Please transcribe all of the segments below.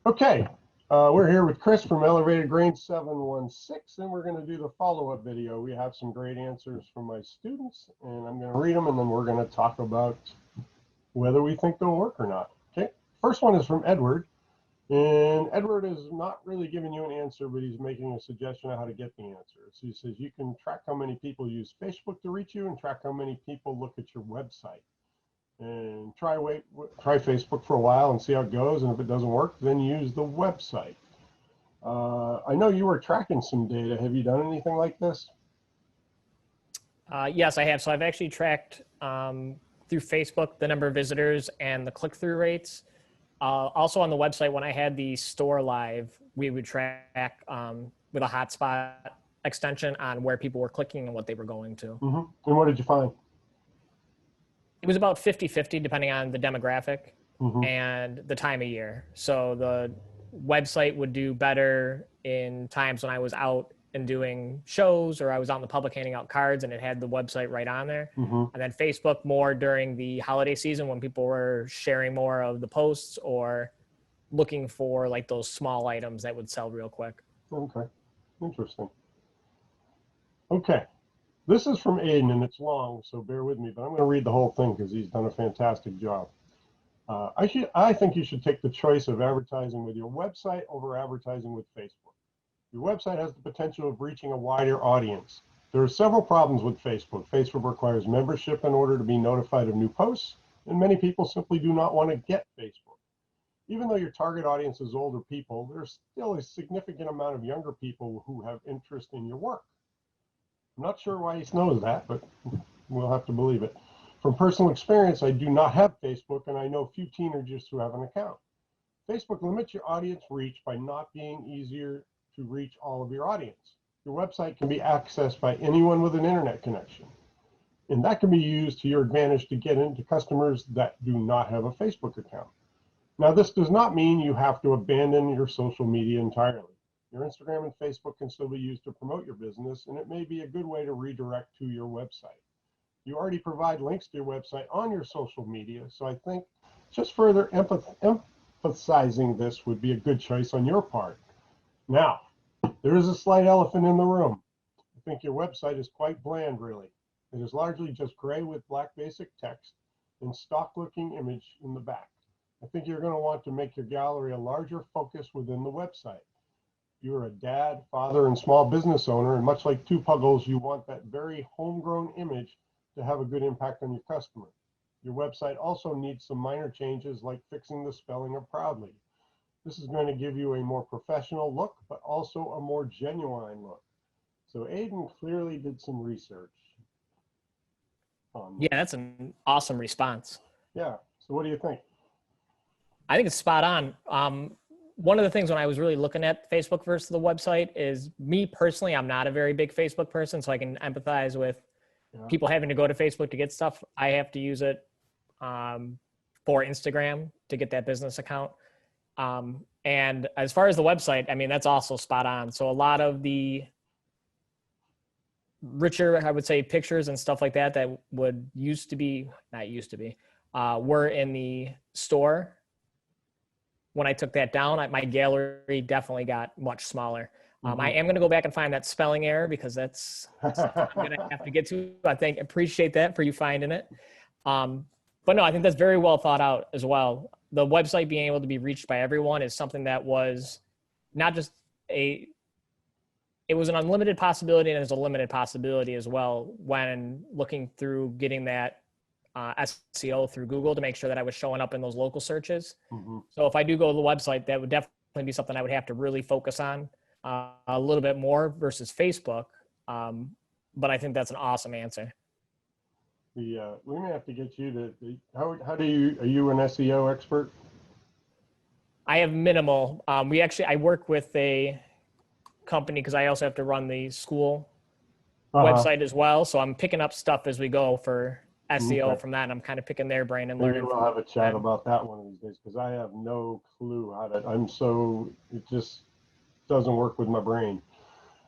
Okay, we're here with Chris from Elevatedgrain716, and we're going to do the follow-up video. We have some great answers from my students, and I'm going to read them, and then we're going to talk about whether we think they'll work or not. Okay, first one is from Edward, and Edward is not really giving you an answer, but he's making a suggestion on how to get the answer. So he says you can track how many people use Facebook to reach you and track how many people look at your website. And try Facebook for a while and see how it goes, and if it doesn't work, then use the website. I know you were tracking some data. Have you done anything like this? Yes, I have. So I've actually tracked through Facebook the number of visitors and the click-through rates. Also on the website, when I had the store live, we would track with a hotspot extension on where people were clicking and what they were going to. Mm-hmm. And what did you find? It was about 50-50 depending on the demographic and the time of year. So the website would do better in times when I was out and doing shows, or I was out in the public handing out cards and it had the website right on there. And then Facebook more during the holiday season when people were sharing more of the posts or looking for like those small items that would sell real quick. Okay, interesting. Okay. This is from Aiden, and it's long, so bear with me, but I'm going to read the whole thing because he's done a fantastic job. I think you should take the choice of advertising with your website over advertising with Facebook. Your website has the potential of reaching a wider audience. There are several problems with Facebook. Facebook requires membership in order to be notified of new posts, and many people simply do not want to get Facebook. Even though your target audience is older people, there's still a significant amount of younger people who have interest in your work. I'm not sure why he knows that, but we'll have to believe it. From personal experience, I do not have Facebook, and I know few teenagers who have an account. Facebook limits your audience reach by not being easier to reach all of your audience. Your website can be accessed by anyone with an internet connection, and that can be used to your advantage to get into customers that do not have a Facebook account. Now, this does not mean you have to abandon your social media entirely. Your Instagram and Facebook can still be used to promote your business, and it may be a good way to redirect to your website. You already provide links to your website on your social media, so I think just further emphasizing this would be a good choice on your part. Now, there is a slight elephant in the room. I think your website is quite bland, really. It is largely just gray with black basic text and stock-looking image in the back. I think you're going to want to make your gallery a larger focus within the website. You're a dad, father, and small business owner, and much like two puggles, you want that very homegrown image to have a good impact on your customer. Your website also needs some minor changes like fixing the spelling of proudly. This is going to give you a more professional look, but also a more genuine look. So Aiden clearly did some research. Yeah, that's an awesome response. Yeah, so what do you think? I think it's spot on. One of the things when I was really looking at Facebook versus the website is me personally, I'm not a very big Facebook person, so I can empathize with people having to go to Facebook to get stuff. I have to use it for Instagram to get that business account. And as far as the website, I mean, that's also spot on. So a lot of the richer, I would say, pictures and stuff like that that would were in the store. When I took that down, my gallery definitely got much smaller. I am going to go back and find that spelling error because that's something I'm going to have to get to. I appreciate that for you finding it. But no, I think that's very well thought out as well. The website being able to be reached by everyone is something that was not just it was an unlimited possibility, and there's a limited possibility as well when looking through getting that SEO through Google to make sure that I was showing up in those local searches. So if I do go to the website, that would definitely be something I would have to really focus on a little bit more versus Facebook. But I think that's an awesome answer. We may have to get you to, are you an SEO expert? I have minimal. I work with a company because I also have to run the school website as well. So I'm picking up stuff as we go for SEO from that, and I'm kind of picking their brain and learning. Maybe we'll have a chat about that one of these days because I have no clue how to. It just doesn't work with my brain.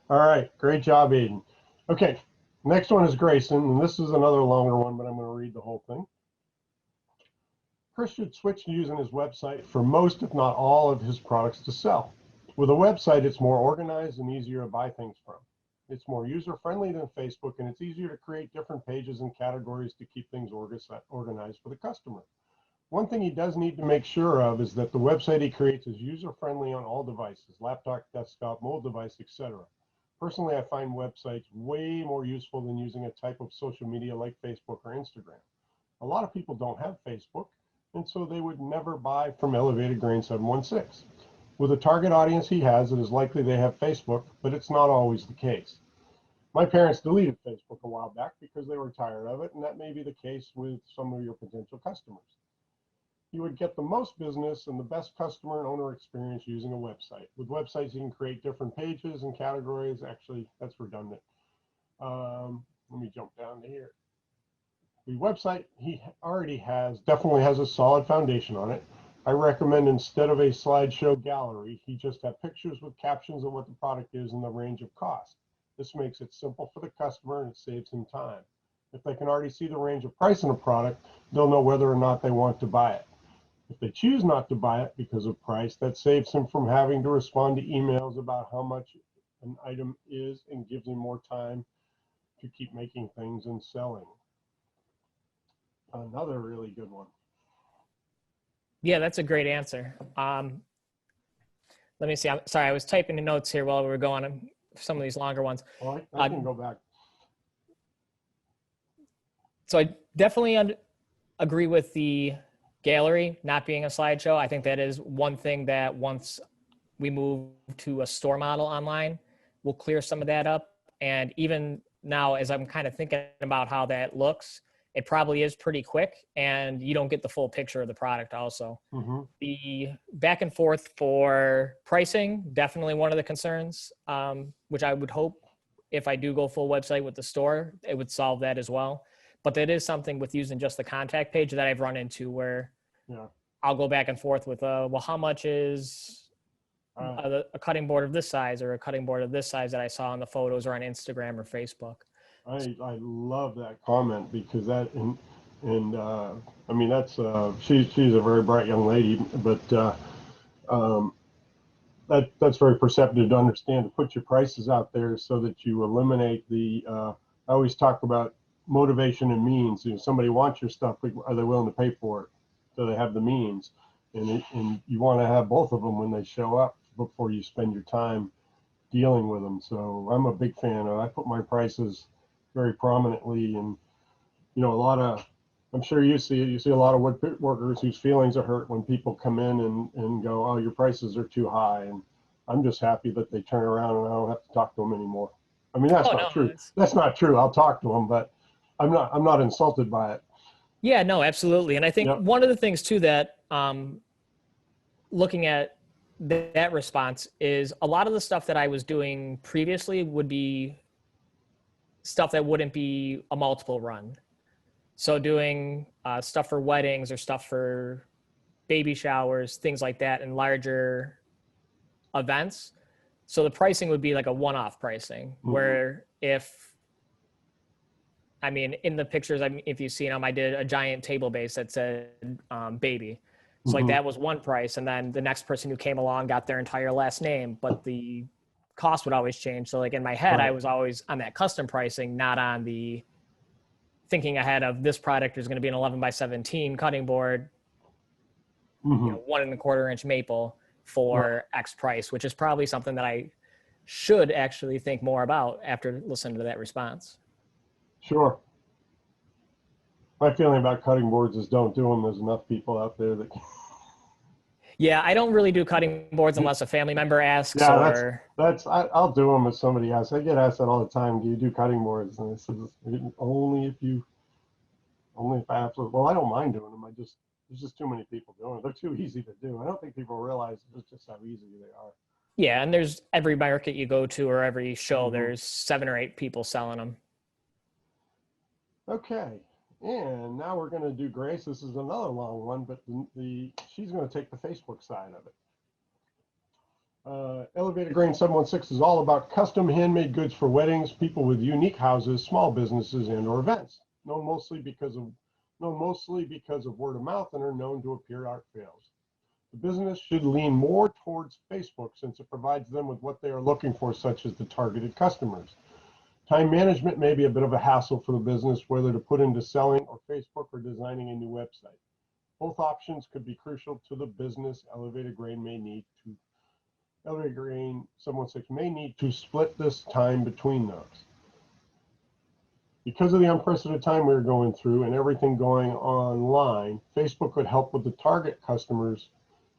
All right, great job, Aiden. Okay, next one is Grayson, and this is another longer one, but I'm going to read the whole thing. Chris should switch to using his website for most, if not all, of his products to sell. With a website, it's more organized and easier to buy things from. It's more user-friendly than Facebook, and it's easier to create different pages and categories to keep things organized for the customer. One thing he does need to make sure of is that the website he creates is user-friendly on all devices, laptop, desktop, mobile device, etc. Personally, I find websites way more useful than using a type of social media like Facebook or Instagram. A lot of people don't have Facebook, and so they would never buy from Elevatedgrain716. With the target audience he has, it is likely they have Facebook, but it's not always the case. My parents deleted Facebook a while back because they were tired of it, and that may be the case with some of your potential customers. You would get the most business and the best customer and owner experience using a website. With websites, you can create different pages and categories. Actually, that's redundant. Let me jump down to here. The website he already has definitely has a solid foundation on it. I recommend instead of a slideshow gallery, he just have pictures with captions of what the product is and the range of cost. This makes it simple for the customer and it saves him time. If they can already see the range of price in a product, they'll know whether or not they want to buy it. If they choose not to buy it because of price, that saves him from having to respond to emails about how much an item is and gives him more time to keep making things and selling. Another really good one. Yeah, that's a great answer. Let me see. I'm sorry, I was typing the notes here while we were going on some of these longer ones. Well, I can go back. So I definitely agree with the gallery not being a slideshow. I think that is one thing that once we move to a store model online, we'll clear some of that up. And even now, as I'm kind of thinking about how that looks, it probably is pretty quick and you don't get the full picture of the product also. Mm-hmm. The back and forth for pricing, definitely one of the concerns, which I would hope if I do go full website with the store, it would solve that as well. But that is something with using just the contact page that I've run into where I'll go back and forth with, well, how much is a cutting board of this size or a cutting board of this size that I saw in the photos or on Instagram or Facebook. I love that comment because that I mean that's she's a very bright young lady, but that's very perceptive to understand to put your prices out there so that you eliminate the I always talk about motivation and means. You know, somebody wants your stuff, but are they willing to pay for it? Do they have the means? And you want to have both of them when they show up before you spend your time dealing with them. So I'm a big fan of. I put my prices very prominently, and you know, I'm sure you see a lot of woodworkers whose feelings are hurt when people come in and go, oh, your prices are too high, and I'm just happy that they turn around and I don't have to talk to them anymore. I mean, that's not true. That's not true. I'll talk to them, but I'm not insulted by it. Yeah, no, absolutely. And I think one of the things too that looking at that response is a lot of the stuff that I was doing previously would be stuff that wouldn't be a multiple run. So doing stuff for weddings or stuff for baby showers, things like that, and larger events. So the pricing would be like a one-off pricing, where I mean, in the pictures, if you've seen them, I did a giant table base that said baby. So like that was one price. And then the next person who came along got their entire last name, but the cost would always change. So like in my head, I was always on that custom pricing, not on the thinking ahead of this product is going to be an 11x17 cutting board, you know, 1 1/4 inch maple for X price, which is probably something that I should actually think more about after listening to that response. Sure. My feeling about cutting boards is don't do them. There's enough people out there that. Yeah, I don't really do cutting boards unless a family member asks. Yeah, I'll do them if somebody asks. I get asked that all the time. Do you do cutting boards? And I said, only if I have to. Well, I don't mind doing them. There's just too many people doing it. They're too easy to do. I don't think people realize just how easy they are. Yeah, and there's every market you go to or every show, there's 7 or 8 people selling them. Okay, and now we're going to do Grace. This is another long one, but she's going to take the Facebook side of it. Elevatedgrain716 is all about custom handmade goods for weddings, people with unique houses, small businesses, and/or events. Known mostly because of known mostly because of word of mouth and are known to appear art fails. The business should lean more towards Facebook since it provides them with what they are looking for, such as the targeted customers. Time management may be a bit of a hassle for the business, whether to put into selling or Facebook or designing a new website. Both options could be crucial to the business. Elevatedgrain716 may need to split this time between those. Because of the unprecedented time we're going through and everything going online, Facebook would help with the target customers.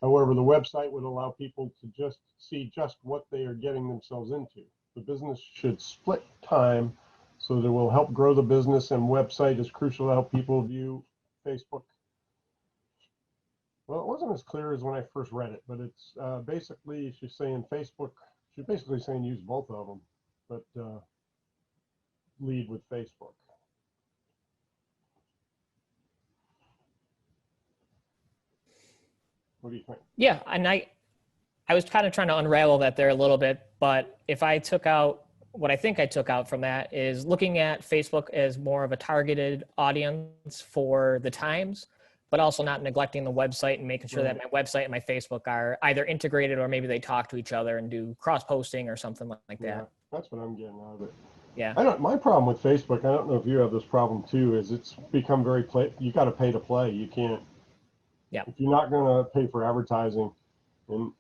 However, the website would allow people to just see just what they are getting themselves into. The business should split time so that it will help grow the business, and website is crucial to help people view Facebook. Well, it wasn't as clear as when I first read it, but it's basically, she's saying Facebook, she's basically saying use both of them, but lead with Facebook. What do you think? Yeah, and I was kind of trying to unravel that there a little bit, but if I took out what I think I took out from that is looking at Facebook as more of a targeted audience for the times, but also not neglecting the website and making sure that my website and my Facebook are either integrated or maybe they talk to each other and do cross posting or something like that. Yeah, that's what I'm getting out of it. Yeah. My problem with Facebook, I don't know if you have this problem too, is it's become very you got to pay to play. You can't, yeah. If you're not going to pay for advertising, and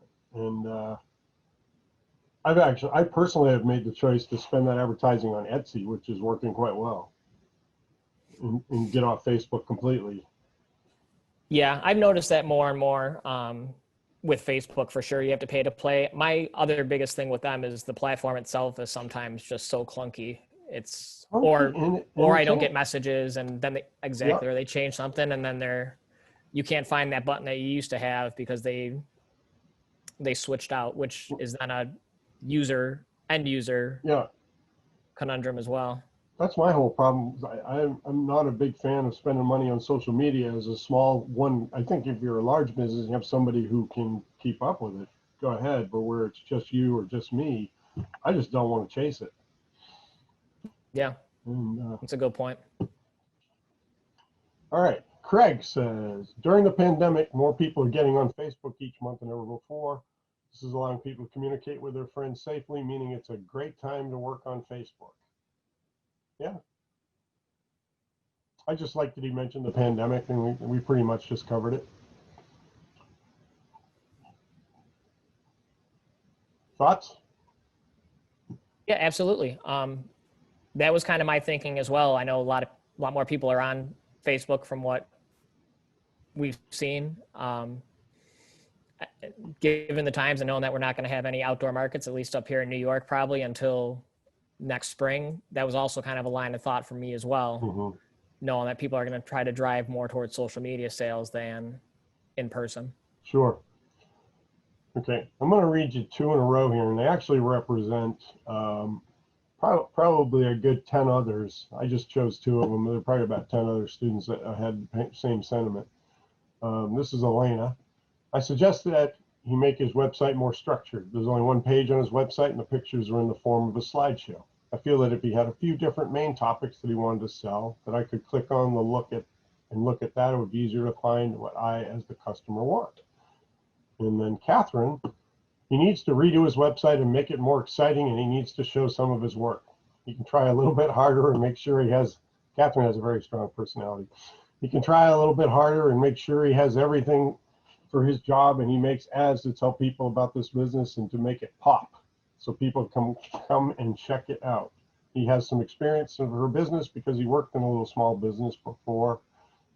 I personally have made the choice to spend that advertising on Etsy, which is working quite well, and get off Facebook completely. Yeah, I've noticed that more and more with Facebook for sure. You have to pay to play. My other biggest thing with them is the platform itself is sometimes just so clunky. It's or I don't get messages, and then or they change something, and then you can't find that button that you used to have because they switched out, which is then a end user conundrum as well. That's my whole problem. I'm not a big fan of spending money on social media as a small one. I think if you're a large business and you have somebody who can keep up with it, go ahead. But where it's just you or just me, I just don't want to chase it. Yeah, that's a good point. All right. Craig says, during the pandemic, more people are getting on Facebook each month than ever before. This is allowing people to communicate with their friends safely, meaning it's a great time to work on Facebook. Yeah. I just like that he mentioned the pandemic, and we pretty much just covered it. Thoughts? Yeah, absolutely. That was kind of my thinking as well. I know a lot more people are on Facebook from what we've seen. Given the times and knowing that we're not going to have any outdoor markets, at least up here in New York, probably until next spring, that was also kind of a line of thought for me as well, knowing that people are going to try to drive more towards social media sales than in person. Sure. Okay, I'm going to read you two in a row here, and they actually represent probably a good 10 others. I just chose two of them. There are probably about 10 other students that had the same sentiment. This is Elena. I suggest that he make his website more structured. There's only one page on his website, and the pictures are in the form of a slideshow. I feel that if he had a few different main topics that he wanted to sell, that I could click on the look at that, it would be easier to find what I, as the customer, want. And then Catherine, he needs to redo his website and make it more exciting, and he needs to show some of his work. He can try a little bit harder and make sure Catherine has a very strong personality. He can try a little bit harder and make sure he has everything for his job, and he makes ads to tell people about this business and to make it pop so people come and check it out. He has some experience in her business because he worked in a little small business before,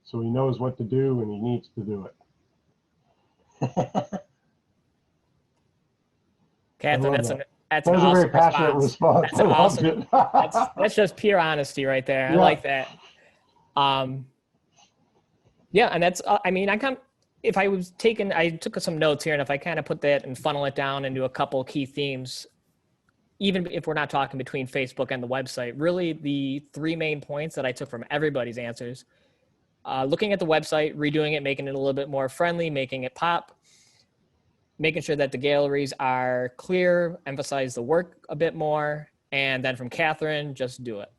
so he knows what to do and he needs to do it. Catherine, that's an a awesome very passionate response. That's an awesome. That's just pure honesty right there. I like that. Yeah, and that's. If I was I took some notes here, and if I kind of put that and funnel it down into a couple key themes, even if we're not talking between Facebook and the website, really the three main points that I took from everybody's answers: looking at the website, redoing it, making it a little bit more friendly, making it pop, making sure that the galleries are clear, emphasize the work a bit more, and then from Catherine, just do it.